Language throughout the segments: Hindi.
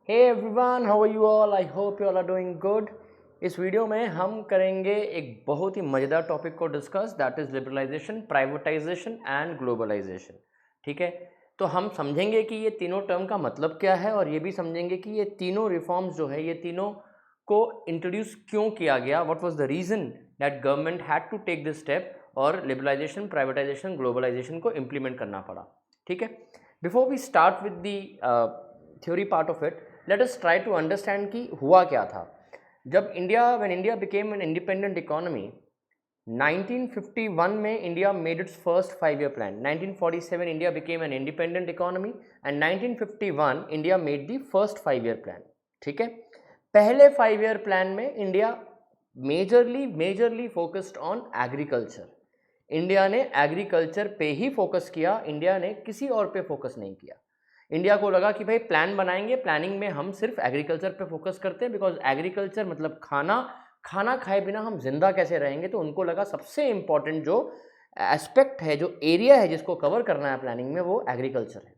Hey everyone, how are you all? I hope you all are doing good. इस वीडियो में हम करेंगे एक बहुत ही मज़ेदार टॉपिक को discuss, that is liberalisation, privatisation and globalisation. ठीक है, तो हम समझेंगे कि ये तीनों टर्म का मतलब क्या है और ये भी समझेंगे कि ये तीनों रिफॉर्म्स जो है ये तीनों को इंट्रोड्यूस क्यों किया गया, what was the reason that government had to take this step और लिबरलाइजेशन, प्राइवेटाइजेशन, ग्लोबलाइजेशन को इम्प्लीमेंट करना पड़ा। ठीक है, before we start with the theory part of it, let us try to understand कि हुआ क्या था जब when India became an independent economy. 1951 में India made its first 5 year plan. 1947 India became an independent economy and 1951 India made the first 5 year plan. ठीक है, पहले 5 ईयर प्लान में India majorly focused on agriculture. India ने एग्रीकल्चर पे ही फोकस किया, इंडिया ने किसी और पे फोकस नहीं किया। इंडिया को लगा कि भाई प्लान बनाएंगे, प्लानिंग में हम सिर्फ एग्रीकल्चर पे फोकस करते हैं, बिकॉज एग्रीकल्चर मतलब खाना खाए बिना हम जिंदा कैसे रहेंगे। तो उनको लगा सबसे इंपॉर्टेंट जो एस्पेक्ट है, जो एरिया है जिसको कवर करना है प्लानिंग में, वो एग्रीकल्चर है।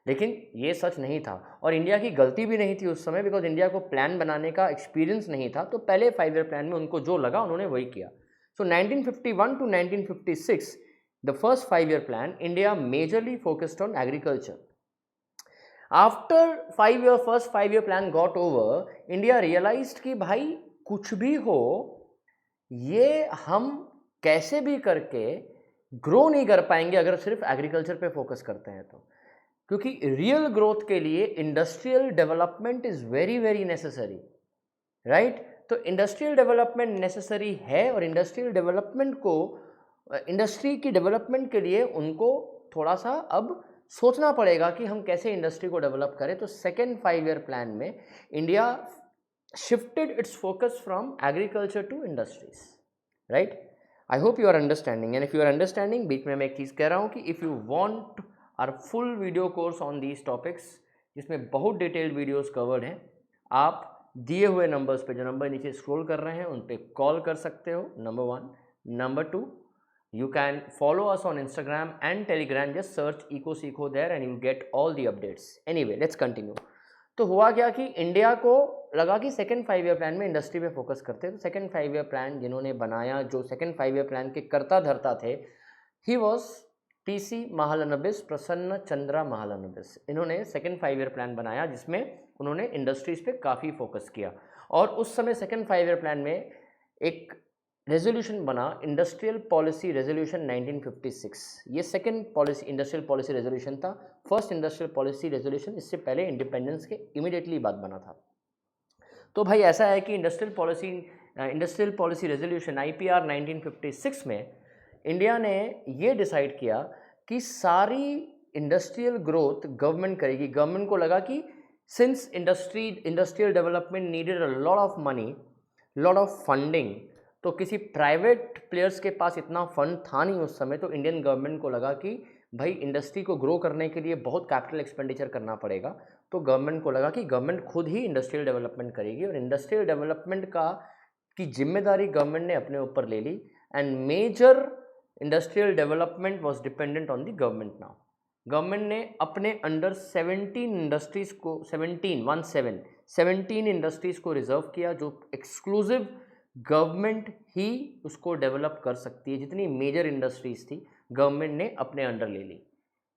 लेकिन ये सच नहीं था और इंडिया की गलती भी नहीं थी उस समय, बिकॉज इंडिया को प्लान बनाने का एक्सपीरियंस नहीं था। तो पहले 5 ईयर प्लान में उनको जो लगा उन्होंने वही किया। So 1951 to 1956 the first 5 year plan, India majorly focused on agriculture. After first 5 year plan got over, India realised कि भाई कुछ भी हो, ये हम कैसे भी करके ग्रो नहीं कर पाएंगे अगर सिर्फ एग्रीकल्चर पे फोकस करते हैं। तो क्योंकि रियल ग्रोथ के लिए industrial development is very very necessary, right? तो इंडस्ट्रियल डेवलपमेंट नेसेसरी है और इंडस्ट्रियल डेवलपमेंट को, इंडस्ट्री की डेवलपमेंट के लिए उनको थोड़ा सा अब सोचना पड़ेगा कि हम कैसे इंडस्ट्री को डेवलप करें। तो सेकेंड 5 ईयर प्लान में India shifted its focus from agriculture to industries, right? I hope you are understanding, and if you are understanding, बीच में मैं एक चीज़ कह रहा हूँ कि if you want our full video course on these topics, जिसमें बहुत डिटेल्ड वीडियोस कवर्ड हैं, आप दिए हुए नंबर्स पे, जो नंबर नीचे स्क्रॉल कर रहे हैं, उन पे कॉल कर सकते हो, number 1। Number 2, you can follow us on Instagram and Telegram, just search EcoSeekho there and you'll get all the updates. Anyway, let's continue. तो हुआ क्या कि इंडिया को लगा कि सेकेंड 5 ईयर प्लान में इंडस्ट्री पे फोकस करते हैं। तो सेकेंड 5 ईयर प्लान जिन्होंने बनाया, जो सेकेंड 5 ईयर प्लान के कर्ता धर्ता थे, ही वॉज PC महालनबिस, प्रसन्न चंद्रा महालनबिस। इन्होंने सेकेंड 5 ईयर प्लान बनाया जिसमें उन्होंने इंडस्ट्रीज पे काफ़ी फोकस किया। और उस समय सेकेंड 5 ईयर प्लान में एक रेजोल्यूशन बना, इंडस्ट्रियल पॉलिसी रेजोल्यूशन 1956। ये second policy, industrial policy resolution था। फर्स्ट इंडस्ट्रियल पॉलिसी रेजोल्यूशन इससे पहले इंडिपेंडेंस के इमीडिएटली बाद बना था। तो भाई ऐसा है कि इंडस्ट्रियल पॉलिसी रेजोल्यूशन IPR 1956 में इंडिया ने ये डिसाइड किया कि सारी इंडस्ट्रियल ग्रोथ गवर्नमेंट करेगी। गवर्नमेंट को लगा कि since industrial development needed a lot of money, lot of funding, तो किसी प्राइवेट प्लेयर्स के पास इतना फंड था नहीं उस समय। तो इंडियन गवर्नमेंट को लगा कि भाई इंडस्ट्री को ग्रो करने के लिए बहुत कैपिटल एक्सपेंडिचर करना पड़ेगा। तो गवर्नमेंट को लगा कि गवर्नमेंट खुद ही इंडस्ट्रियल डेवलपमेंट करेगी और इंडस्ट्रियल डेवलपमेंट की जिम्मेदारी गवर्नमेंट ने अपने ऊपर ले ली। And major industrial development was dependent on the government now. Government ने अपने अंडर 17 इंडस्ट्रीज़ को 17 इंडस्ट्रीज़ को रिजर्व किया, जो एक्सक्लूसिव गवर्नमेंट ही उसको डेवलप कर सकती है। जितनी मेजर इंडस्ट्रीज़ थी गवर्नमेंट ने अपने अंडर ले ली।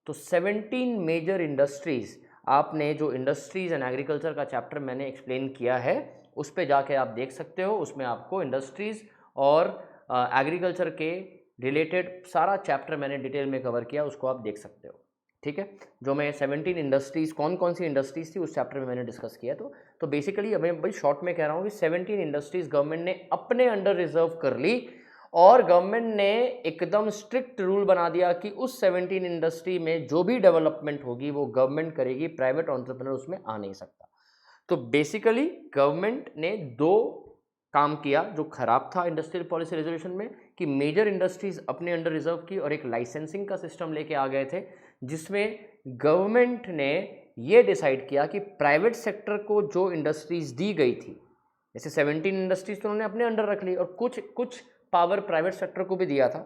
तो 17 मेजर इंडस्ट्रीज़, आपने जो इंडस्ट्रीज़ एंड एग्रीकल्चर का चैप्टर मैंने एक्सप्लेन किया है उस पे जाके आप देख सकते हो। उसमें आपको इंडस्ट्रीज़ और एग्रीकल्चर के रिलेटेड सारा चैप्टर मैंने डिटेल में कवर किया, उसको आप देख सकते हो। ठीक है, जो मैं 17 इंडस्ट्रीज़, कौन कौन सी इंडस्ट्रीज़ थी उस चैप्टर में मैंने डिस्कस किया। तो बेसिकली अब मैं भाई शॉर्ट में कह रहा हूँ कि 17 इंडस्ट्रीज़ गवर्नमेंट ने अपने अंडर रिजर्व कर ली और गवर्नमेंट ने एकदम स्ट्रिक्ट रूल बना दिया कि उस 17 इंडस्ट्री में जो भी डेवलपमेंट होगी वो गवर्नमेंट करेगी, प्राइवेट एंटरप्रेन्योर उसमें आ नहीं सकता। तो बेसिकली गवर्नमेंट ने दो काम किया जो खराब था इंडस्ट्रियल पॉलिसी रेजोल्यूशन में, कि मेजर इंडस्ट्रीज अपने अंडर रिजर्व की और एक लाइसेंसिंग का सिस्टम लेके आ गए थे, जिसमें गवर्नमेंट ने ये डिसाइड किया कि प्राइवेट सेक्टर को जो इंडस्ट्रीज दी गई थी, जैसे 17 इंडस्ट्रीज तो उन्होंने अपने अंडर रख ली और कुछ पावर प्राइवेट सेक्टर को भी दिया था,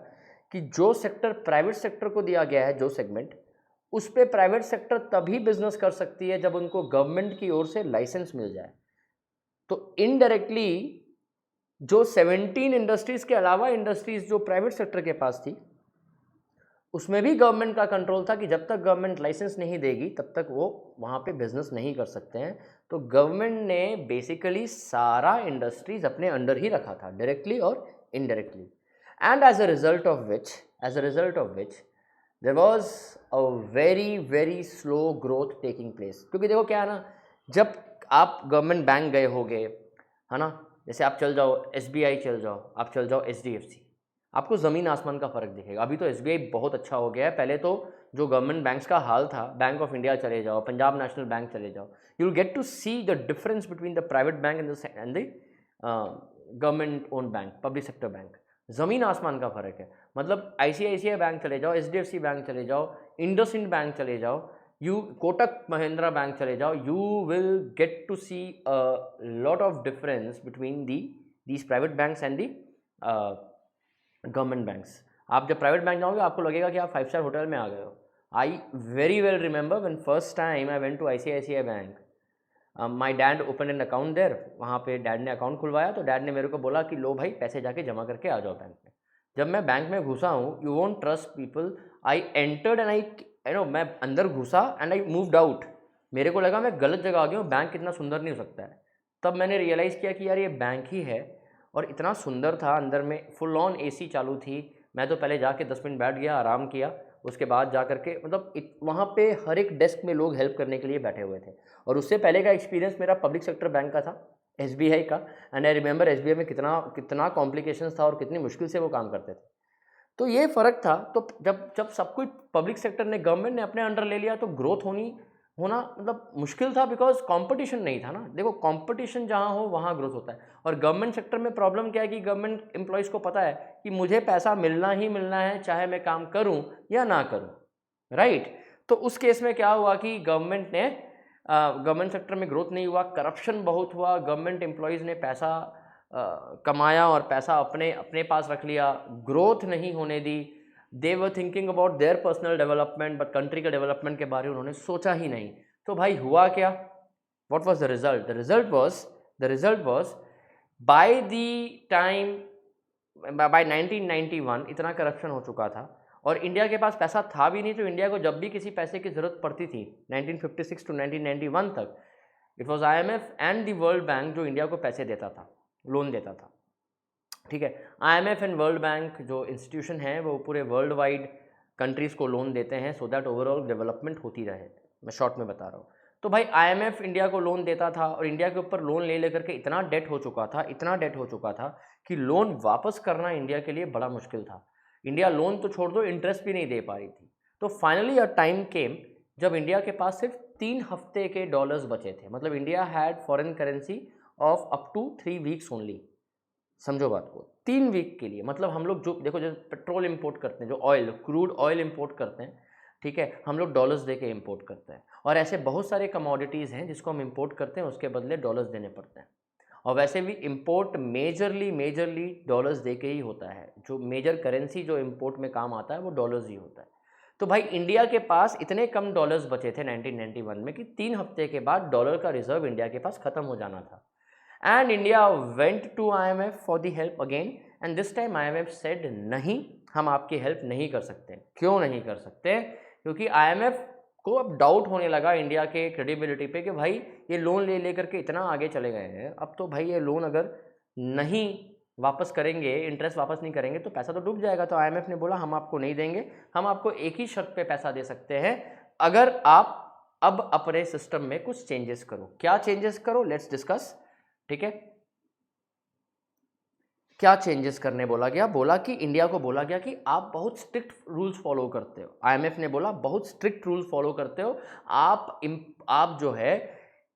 कि जो सेक्टर प्राइवेट सेक्टर को दिया गया है, जो सेगमेंट, उस पर प्राइवेट सेक्टर तभी बिजनेस कर सकती है जब उनको गवर्नमेंट की ओर से लाइसेंस मिल जाए। तो इनडायरेक्टली जो 17 इंडस्ट्रीज के अलावा इंडस्ट्रीज जो प्राइवेट सेक्टर के पास थी, उसमें भी गवर्नमेंट का कंट्रोल था कि जब तक गवर्नमेंट लाइसेंस नहीं देगी तब तक वो वहाँ पे बिजनेस नहीं कर सकते हैं। तो गवर्नमेंट ने बेसिकली सारा इंडस्ट्रीज अपने अंडर ही रखा था, डायरेक्टली और indirectly. And as a result of which there was a very very slow growth taking place. क्योंकि देखो क्या है ना, जब आप गवर्नमेंट बैंक गए होगे, है ना, जैसे आप चल जाओ SBI चल जाओ, आप चल जाओ HDFC, आपको ज़मीन आसमान का फ़र्क दिखेगा। अभी तो SBI बहुत अच्छा हो गया है, पहले तो जो गवर्नमेंट बैंक्स का हाल था, बैंक ऑफ इंडिया चले जाओ, पंजाब नेशनल बैंक चले जाओ, you will get to see the difference between the private bank and the government own bank, public sector bank. ज़मीन आसमान का फ़र्क है। मतलब ICICI बैंक चले जाओ, HDFC बैंक चले जाओ, इंडसइंड बैंक चले जाओ, कोटक महिंद्रा बैंक चले जाओ, you will get to see a lot of difference between these private banks and the government banks. आप जब प्राइवेट बैंक जाओगे आपको लगेगा कि आप 5 स्टार होटल में आ गए हो। I very well remember when first time I went to ICICI bank, my dad open an account there. वहाँ पे डैड ने अकाउंट खुलवाया तो डैड ने मेरे को बोला कि लो भाई पैसे जाके जमा करके आ जाओ बैंक में। जब मैं बैंक में घुसा हूँ, you won't trust people, I entered and मैं अंदर घुसा एंड आई मूव्ड आउट। मेरे को लगा मैं गलत जगह आ गया हूँ, बैंक इतना सुंदर नहीं हो सकता है। तब मैंने रियलाइज़ किया कि यार ये बैंक ही है, और इतना सुंदर था, अंदर में फुल ऑन AC चालू थी। मैं तो पहले जाके 10 मिनट बैठ गया, आराम किया, उसके बाद जा करके मतलब वहाँ पे हर एक डेस्क में लोग हेल्प करने के लिए बैठे हुए थे। और उससे पहले का एक्सपीरियंस मेरा पब्लिक सेक्टर बैंक का था, SBI का, एंड आई रिमेंबर SBI में कितना कॉम्प्लिकेशंस था और कितनी मुश्किल से वो काम करते थे। तो ये फ़र्क था। तो जब सब कुछ पब्लिक सेक्टर ने, गवर्नमेंट ने अपने अंडर ले लिया तो ग्रोथ होना मतलब मुश्किल था, बिकॉज कंपटीशन नहीं था ना। देखो कंपटीशन जहाँ हो वहाँ ग्रोथ होता है। और गवर्नमेंट सेक्टर में प्रॉब्लम क्या है कि गवर्नमेंट एम्प्लॉयज़ को पता है कि मुझे पैसा मिलना ही मिलना है, चाहे मैं काम करूँ या ना करूँ, राइट। तो उस केस में क्या हुआ कि गवर्नमेंट सेक्टर में ग्रोथ नहीं हुआ, करप्शन बहुत हुआ, गवर्नमेंट एम्प्लॉयज़ ने पैसा कमाया और पैसा अपने पास रख लिया, ग्रोथ नहीं होने दी। They were thinking about their personal development, but country के डेवलपमेंट के बारे में उन्होंने सोचा ही नहीं। तो भाई हुआ क्या, what was the result? The result was by the time, by 1991 इतना करप्शन हो चुका था और इंडिया के पास पैसा था भी नहीं। तो इंडिया को जब भी किसी पैसे की ज़रूरत पड़ती थी 1956 टू 1991 तक, it was IMF and the world bank जो इंडिया को पैसे देता था, लोन देता था, ठीक है। IMF एंड वर्ल्ड बैंक जो इंस्टीट्यूशन है वो पूरे वर्ल्ड वाइड कंट्रीज़ को लोन देते हैं सो दैट ओवरऑल डेवलपमेंट होती रहे। मैं शॉर्ट में बता रहा हूँ। तो भाई IMF इंडिया को लोन देता था और इंडिया के ऊपर लोन ले लेकर के इतना डेट हो चुका था कि लोन वापस करना इंडिया के लिए बड़ा मुश्किल था। इंडिया लोन तो छोड़ दो, इंटरेस्ट भी नहीं दे पा रही थी। तो फाइनली अ टाइम केम जब इंडिया के पास सिर्फ 3 हफ्ते के डॉलर्स बचे थे। मतलब India had foreign currency of up to 3 weeks only. समझो बात को, 3 वीक के लिए। मतलब हम लोग जो देखो, जो पेट्रोल इंपोर्ट करते हैं, जो ऑयल, क्रूड ऑयल इंपोर्ट करते हैं, ठीक है, हम लोग डॉलर्स दे के इंपोर्ट करते हैं। और ऐसे बहुत सारे कमोडिटीज़ हैं जिसको हम इंपोर्ट करते हैं, उसके बदले डॉलर्स देने पड़ते हैं। और वैसे भी इंपोर्ट मेजरली डॉलर्स दे के ही होता है। जो मेजर करेंसी जो इंपोर्ट में काम आता है वो डॉलर्स ही होता है। तो भाई इंडिया के पास इतने कम डॉलर्स बचे थे 1991 में कि 3 हफ्ते के बाद डॉलर का रिजर्व इंडिया के पास ख़त्म हो जाना था। And India went to IMF for the help again, and this time IMF said नहीं, हम आपकी हेल्प नहीं कर सकते। क्यों नहीं कर सकते? क्योंकि IMF को अब डाउट होने लगा इंडिया के क्रेडिबिलिटी पे कि भाई ये लोन ले लेकर के इतना आगे चले गए हैं, अब तो भाई ये लोन अगर नहीं वापस करेंगे, इंटरेस्ट वापस नहीं करेंगे तो पैसा तो डूब जाएगा। तो IMF ने बोला हम आपको नहीं देंगे, हम आपको एक ही शर्त पे पैसा दे सकते हैं, अगर आप अब अपने सिस्टम में कुछ चेंजेस करो। क्या चेंजेस करो, लेट्स डिस्कस, ठीक है। क्या चेंजेस करने बोला गया? बोला कि इंडिया को बोला गया कि आप बहुत स्ट्रिक्ट रूल्स फॉलो करते हो। IMF ने बोला बहुत स्ट्रिक्ट रूल्स फॉलो करते हो, आप जो है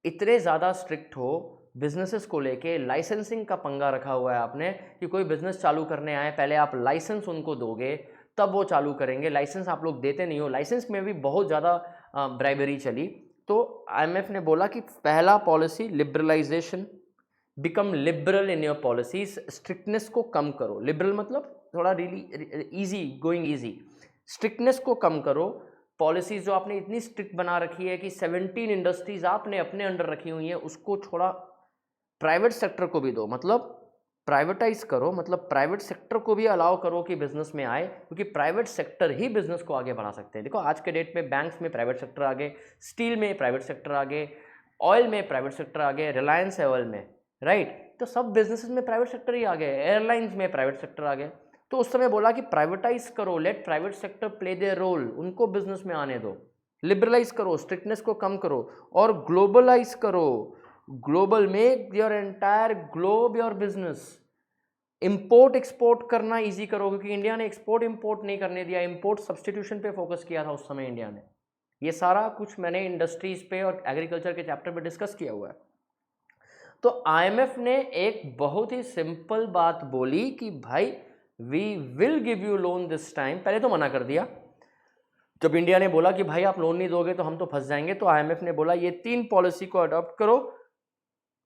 इतने ज़्यादा स्ट्रिक्ट हो, बिजनेसेस को लेके लाइसेंसिंग का पंगा रखा हुआ है आपने कि कोई बिजनेस चालू करने आए पहले आप लाइसेंस उनको दोगे तब वो चालू करेंगे। लाइसेंस आप लोग देते नहीं हो, लाइसेंस में भी बहुत ज़्यादा ब्राइबरी चली। तो IMF ने बोला कि पहला policy liberalisation, become liberal in your policies, strictness को कम करो। लिबरल मतलब थोड़ा really easy, going easy, strictness को कम करो, पॉलिसीज जो आपने इतनी स्ट्रिक्ट बना रखी है कि 17 इंडस्ट्रीज आपने अपने अंडर रखी हुई हैं, उसको थोड़ा प्राइवेट सेक्टर को भी दो, मतलब प्राइवेटाइज करो, मतलब प्राइवेट सेक्टर को भी अलाउ करो कि बिजनेस में आए, क्योंकि प्राइवेट सेक्टर ही बिजनेस को आगे बढ़ा सकते हैं। देखो आज के डेट में बैंक्स में प्राइवेट सेक्टर आ गए, स्टील में प्राइवेट सेक्टर आ गए, ऑयल में प्राइवेट सेक्टर आ गए, रिलायंस है ऑयल में, राइट। तो सब बिजनेसेस में प्राइवेट सेक्टर ही आ गए, एयरलाइंस में प्राइवेट सेक्टर आ गए। तो उस समय बोला कि प्राइवेटाइज करो, let private sector play their role, उनको बिजनेस में आने दो, लिबरलाइज करो, स्ट्रिक्टनेस को कम करो और ग्लोबलाइज करो। Global, make your entire globe your business. Import export करना इजी करो, क्योंकि इंडिया ने एक्सपोर्ट इंपोर्ट नहीं करने दिया, इंपोर्ट सब्सटीट्यूशन पे फोकस किया था उस समय इंडिया ने। ये सारा कुछ मैंने इंडस्ट्रीज पे और एग्रीकल्चर के चैप्टर पे डिस्कस किया हुआ है। तो आईएमएफ ने एक बहुत ही सिंपल बात बोली कि भाई we will give you loan this time. पहले तो मना कर दिया, जब इंडिया ने बोला कि भाई आप लोन नहीं दोगे तो हम तो फंस जाएंगे, तो आईएमएफ ने बोला ये 3 पॉलिसी को अडॉप्ट करो,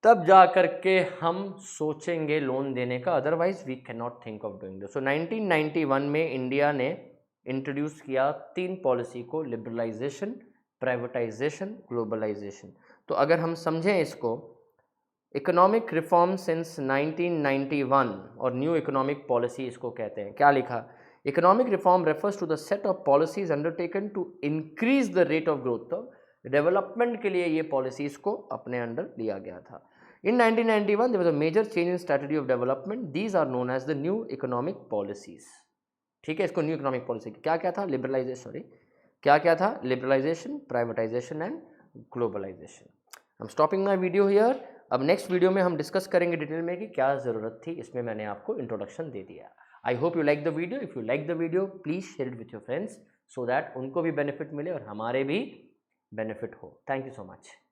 तब जा करके हम सोचेंगे लोन देने का, otherwise we can not think of doing this. So 1991 में इंडिया ने इंट्रोड्यूस किया 3 पॉलिसी को, लिबरलाइजेशन, प्राइवेटाइजेशन, ग्लोबलाइजेशन। तो अगर हम समझें इसको, इकोनॉमिक रिफॉर्म सिंस 1991 और न्यू इकोनॉमिक पॉलिसी इसको कहते हैं। क्या लिखा? Economic reform refers to the set of policies undertaken to increase the rate of growth. तो डेवलपमेंट के लिए ये पॉलिसीज को अपने अंडर लिया गया था। In 1991 there was a major change in strategy of development, these are known as the new economic policies. ठीक है, इसको न्यू इकोनॉमिक पॉलिसी क्या क्या था? लिबरलाइजेशन, सॉरी क्या क्या था? Liberalisation, privatisation and globalisation. I am stopping my video here. अब नेक्स्ट वीडियो में हम डिस्कस करेंगे डिटेल में कि क्या ज़रूरत थी, इसमें मैंने आपको इंट्रोडक्शन दे दिया। आई hope you like the video. If you like the video please share it with your friends so that उनको भी बेनिफिट मिले और हमारे भी बेनिफिट हो। Thank you so much.